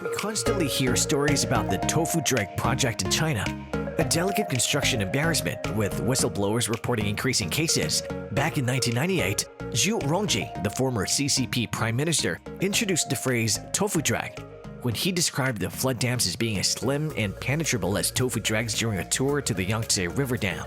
We constantly hear stories about the Tofu-dreg project in China, a delicate construction embarrassment with whistleblowers reporting increasing cases. Back in 1998, Zhu Rongji, the former CCP prime minister, introduced the phrase Tofu-dreg when he described the flood dams as being as slim and penetrable as tofu dregs during a tour to the Yangtze River Dam.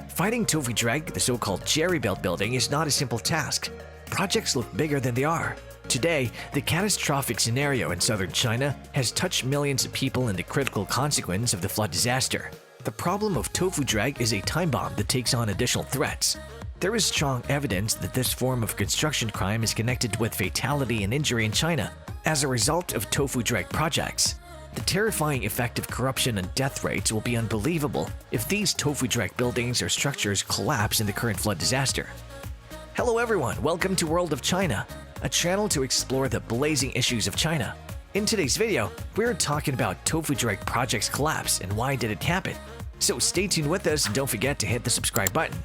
Fighting Tofu-dreg, the so-called Jerry Belt building, is not a simple task. Projects look bigger than they are. Today, the catastrophic scenario in southern China has touched millions of people in the critical consequence of the flood disaster. The problem of Tofu-dreg is a time bomb that takes on additional threats. There is strong evidence that this form of construction crime is connected with fatality and injury in China as a result of Tofu-dreg projects. The terrifying effect of corruption and death rates will be unbelievable if these Tofu-dreg buildings or structures collapse in the current flood disaster. Hello everyone, welcome to World of China, a channel to explore the blazing issues of China. In today's video, we're talking about Tofu-dreg project's collapse and why did it happen. So stay tuned with us and don't forget to hit the subscribe button.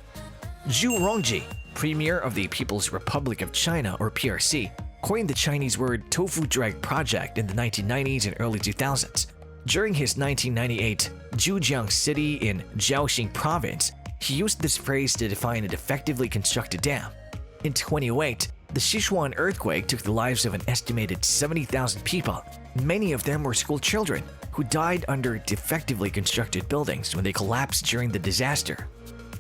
Zhu Rongji, Premier of the People's Republic of China or PRC, coined the Chinese word Tofu-dreg project in the 1990s and early 2000s. During his 1998 Zhujiang city in Jiaxing province, he used this phrase to define a defectively constructed dam. In 2008, the Sichuan earthquake took the lives of an estimated 70,000 people. Many of them were school children who died under defectively constructed buildings when they collapsed during the disaster.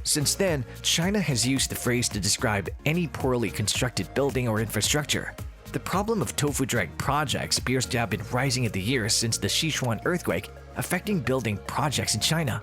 Since then, China has used the phrase to describe any poorly constructed building or infrastructure. The problem of Tofu-dreg projects appears to have been rising in the years since the Sichuan earthquake, affecting building projects in China.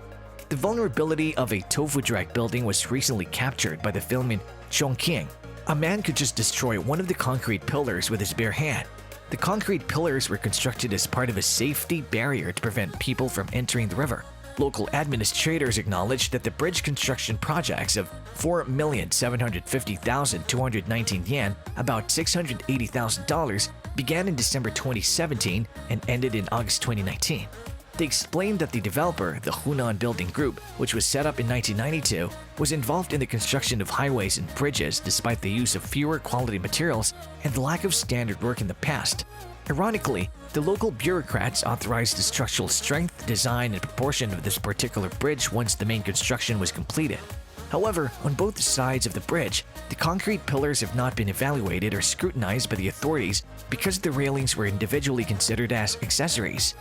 The vulnerability of a Tofu-dreg building was recently captured by the film in Chongqing. A man could just destroy one of the concrete pillars with his bare hand. The concrete pillars were constructed as part of a safety barrier to prevent people from entering the river. Local administrators acknowledged that the bridge construction projects of 4,750,219 yen, about $680,000, began in December 2017 and ended in August 2019. They explained that the developer, the Hunan Building Group, which was set up in 1992, was involved in the construction of highways and bridges despite the use of fewer quality materials and the lack of standard work in the past. Ironically, the local bureaucrats authorized the structural strength, design, and proportion of this particular bridge once the main construction was completed. However, on both sides of the bridge, the concrete pillars have not been evaluated or scrutinized by the authorities because the railings were individually considered as accessories.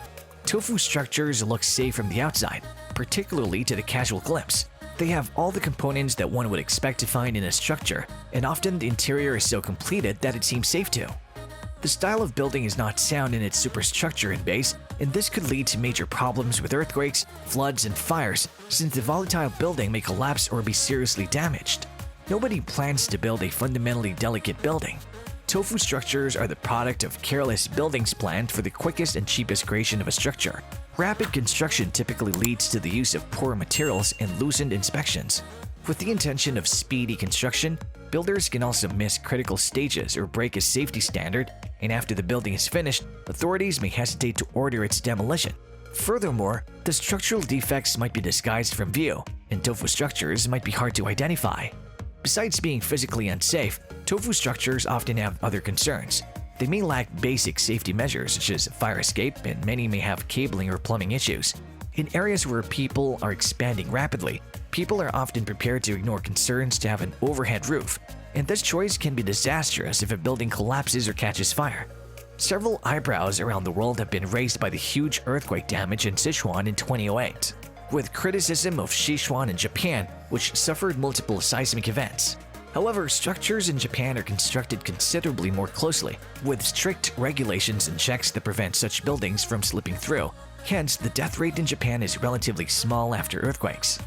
Tofu structures look safe from the outside, particularly to the casual glimpse. They have all the components that one would expect to find in a structure, and often the interior is so completed that it seems safe to. The style of building is not sound in its superstructure and base, and this could lead to major problems with earthquakes, floods, and fires, since the volatile building may collapse or be seriously damaged. Nobody plans to build a fundamentally delicate building. Tofu structures are the product of careless buildings planned for the quickest and cheapest creation of a structure. Rapid construction typically leads to the use of poor materials and loosened inspections. With the intention of speedy construction, builders can also miss critical stages or break a safety standard, and after the building is finished, authorities may hesitate to order its demolition. Furthermore, the structural defects might be disguised from view, and tofu structures might be hard to identify. Besides being physically unsafe, tofu structures often have other concerns. They may lack basic safety measures such as fire escape, and many may have cabling or plumbing issues. In areas where people are expanding rapidly, people are often prepared to ignore concerns to have an overhead roof, and this choice can be disastrous if a building collapses or catches fire. Several eyebrows around the world have been raised by the huge earthquake damage in Sichuan in 2008, with criticism of Sichuan and Japan, which suffered multiple seismic events. However, structures in Japan are constructed considerably more closely, with strict regulations and checks that prevent such buildings from slipping through. Hence, the death rate in Japan is relatively small after earthquakes.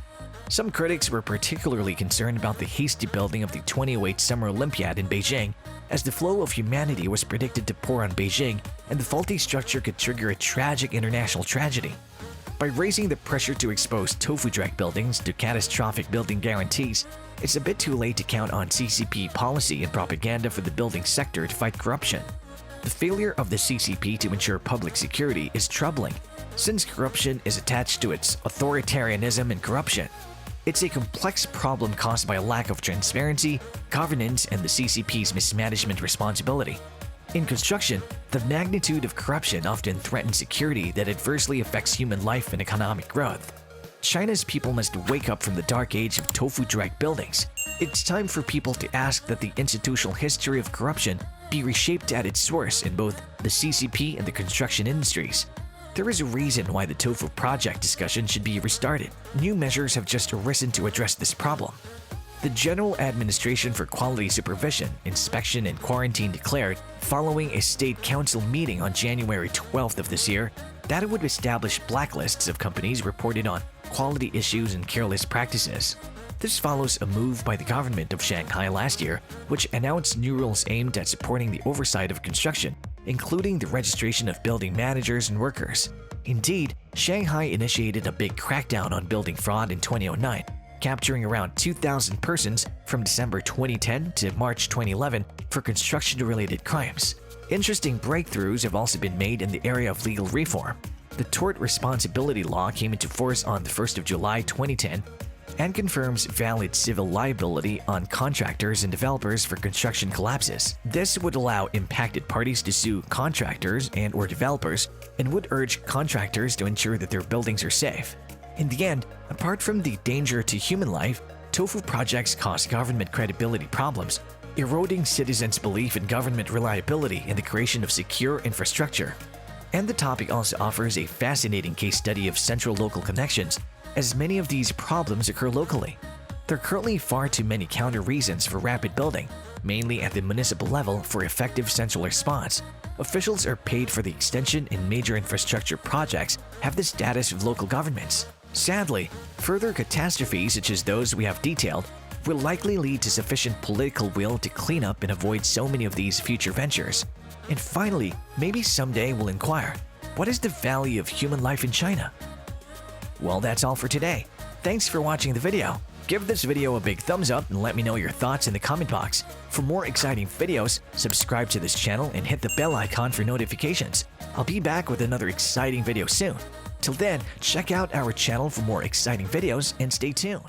Some critics were particularly concerned about the hasty building of the 2008 Summer Olympiad in Beijing, as the flow of humanity was predicted to pour on Beijing, and the faulty structure could trigger a tragic international tragedy. By raising the pressure to expose Tofu-dreg buildings to catastrophic building guarantees, it's a bit too late to count on CCP policy and propaganda for the building sector to fight corruption. The failure of the CCP to ensure public security is troubling, since corruption is attached to its authoritarianism and corruption. It's a complex problem caused by a lack of transparency, governance, and the CCP's mismanagement responsibility. In construction, the magnitude of corruption often threatens security that adversely affects human life and economic growth. China's people must wake up from the dark age of Tofu-dreg buildings. It's time for people to ask that the institutional history of corruption be reshaped at its source in both the CCP and the construction industries. There is a reason why the Tofu project discussion should be restarted. New measures have just arisen to address this problem. The General Administration for Quality Supervision, Inspection and Quarantine declared, following a State Council meeting on January 12th of this year, that it would establish blacklists of companies reported on quality issues and careless practices. This follows a move by the government of Shanghai last year, which announced new rules aimed at supporting the oversight of construction, including the registration of building managers and workers. Indeed, Shanghai initiated a big crackdown on building fraud in 2009, capturing around 2,000 persons from December 2010 to March 2011 for construction-related crimes. Interesting breakthroughs have also been made in the area of legal reform. The Tort Responsibility Law came into force on the 1st of July 2010 and confirms valid civil liability on contractors and developers for construction collapses. This would allow impacted parties to sue contractors and/or developers and would urge contractors to ensure that their buildings are safe. In the end, apart from the danger to human life, Tofu projects cause government credibility problems, eroding citizens' belief in government reliability and the creation of secure infrastructure. And the topic also offers a fascinating case study of central-local connections, as many of these problems occur locally. There are currently far too many counter reasons for rapid building, mainly at the municipal level for effective central response. Officials are paid for the extension and major infrastructure projects have the status of local governments. Sadly, further catastrophes such as those we have detailed will likely lead to sufficient political will to clean up and avoid so many of these future ventures. And finally, maybe someday we'll inquire, what is the value of human life in China? Well, that's all for today. Thanks for watching the video. Give this video a big thumbs up and let me know your thoughts in the comment box. For more exciting videos, subscribe to this channel and hit the bell icon for notifications. I'll be back with another exciting video soon. Till then, check out our channel for more exciting videos and stay tuned.